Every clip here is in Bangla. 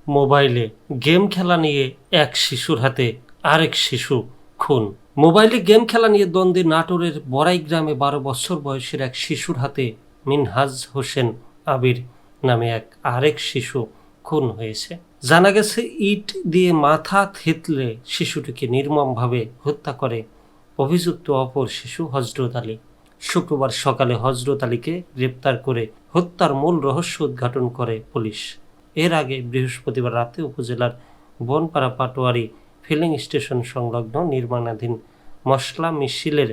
মোবাইলে গেম খেলা নিয়ে এক শিশুর হাতে আরেক শিশু খুন। মোবাইলে গেম খেলা নিয়ে দ্বন্দ্বে নাটোরের বড়াই গ্রামে 12 বছর বয়সের এক শিশুর হাতে মিনহাজ হোসেন আবির নামে এক আরেক শিশু খুন হয়েছে। জানা গেছে, ইট দিয়ে মাথা থেতলে শিশুটিকে নির্মমভাবে হত্যা করে অভিযুক্ত অপর শিশু হযরত আলী। শুক্রবার সকালে হযরত আলীকে গ্রেপ্তার করে হত্যার মূল রহস্য উদ্ঘাটন করে পুলিশ। এর আগে বৃহস্পতিবার রাতে উপজেলার বনপাড়া পাটোয়ারি ফিলিং স্টেশন সংলগ্ন নির্মাণাধীন মশলা মিছিলের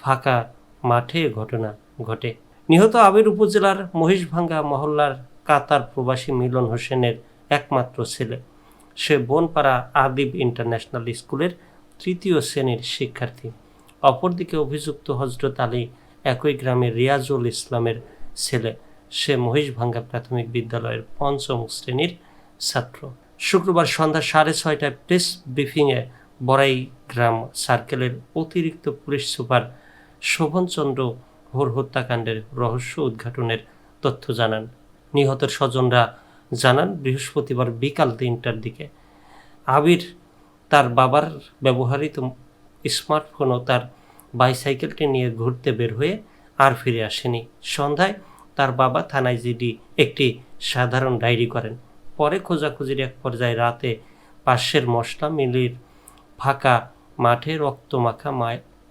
ফাঁকা মাঠে ঘটনা ঘটে। নিহত আবির উপজেলার মহিষভাঙ্গা মহল্লার কাতার প্রবাসী মিলন হোসেনের একমাত্র ছেলে। সে বনপাড়া আদিব ইন্টারন্যাশনাল স্কুলের 3য় শ্রেণীর শিক্ষার্থী। অপরদিকে অভিযুক্ত হযরত আলী একই গ্রামের রিয়াজুল ইসলামের ছেলে। সে মহিষভাঙ্গা প্রাথমিক বিদ্যালয়ের 5ম শ্রেণীর ছাত্র। শুক্রবার সন্ধ্যা 6:30টায় প্রেস ব্রিফিংয়ে বড়াই গ্রাম সার্কেলের অতিরিক্ত পুলিশ সুপার শোভনচন্দ্র ভোর হত্যাকাণ্ডের রহস্য উদ্ঘাটনের তথ্য জানান। নিহতের স্বজনরা জানান, বৃহস্পতিবার বিকাল 3টার দিকে আবির তার বাবার ব্যবহৃত স্মার্টফোন ও তার বাইসাইকেলটি নিয়ে ঘুরতে বের হয়ে আর ফিরে আসেনি। সন্ধ্যায় তার বাবা থানায় জিডি একটি সাধারণ ডায়েরি করেন। পরে খোঁজাখুঁজির এক পর্যায়ে রাতে পাশের মশলা মিলের ফাঁকা মাঠে রক্তমাখা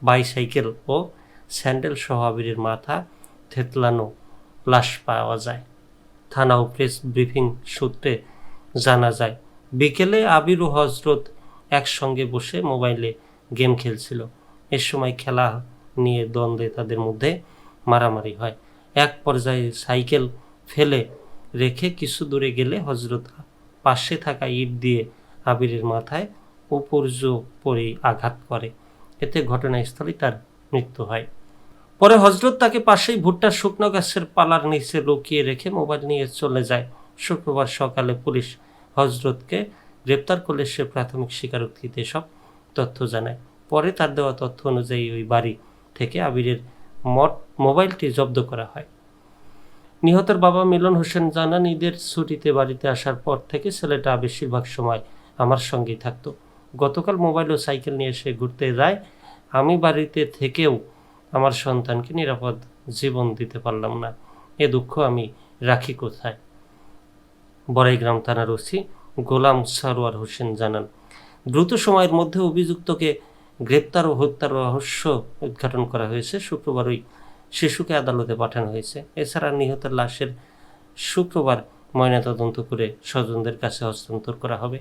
বাইসাইকেল ও স্যান্ডেল সহ আবিরের মাথা থেতলানো লাশ পাওয়া যায়। থানা ও প্রেস ব্রিফিং সূত্রে জানা যায়, বিকেলে আবির ও হযরত একসঙ্গে বসে মোবাইলে গেম খেলছিল। এ সময় খেলা নিয়ে দ্বন্দ্বে তাদের মধ্যে মারামারি হয়। এক পর্যায়ে সাইকেল ফেলে রেখে কিছু দূরে গেলে হযরত পাশে থাকা ইট দিয়ে আবিরের মাথায় উপর্যুপরি আঘাত করে। এতে ঘটনাস্থলেই তার মৃত্যু হয়। পরে হযরত তাকে পাশেই ভুট্টার শুকনো গাছের পালার নিচে লুকিয়ে রেখে মোবাইল নিয়ে চলে যায়। শুক্রবার সকালে পুলিশ হযরতকে গ্রেপ্তার করলে সে প্রাথমিক স্বীকারোক্তিতে সব তথ্য জানায়। পরে তার দেওয়া তথ্য অনুযায়ী ওই বাড়ি থেকে আবিরের মোবাইলটি জব্দ করা হয়। নিহতের বাবা মিলন হোসেন জানান, ঈদের ছুটিতে বাড়িতে আসার পর থেকে ছেলেটা বেশিরভাগ সময় আমার সঙ্গেই থাকতো। গতকাল মোবাইল ও সাইকেল নিয়ে সে ঘুরতে যায়। আমি বাড়িতে থেকেও আমার সন্তানকে নিরাপদ জীবন দিতে পারলাম না। এ দুঃখ আমি রাখি কোথায়? বড়াইগ্রাম থানার ওসি গোলাম সারোয়ার হোসেন জানান, দ্রুত সময়ের মধ্যে অভিযুক্তকে গ্রেপ্তার ও হত্যার রহস্য উদ্ঘাটন করা হয়েছে। শুক্রবার ওই শিশুকে আদালতে পাঠানো হয়েছে। এছাড়া নিহতের লাশের শুক্রবার ময়নাতদন্ত করে স্বজনদের কাছে হস্তান্তর করা হবে।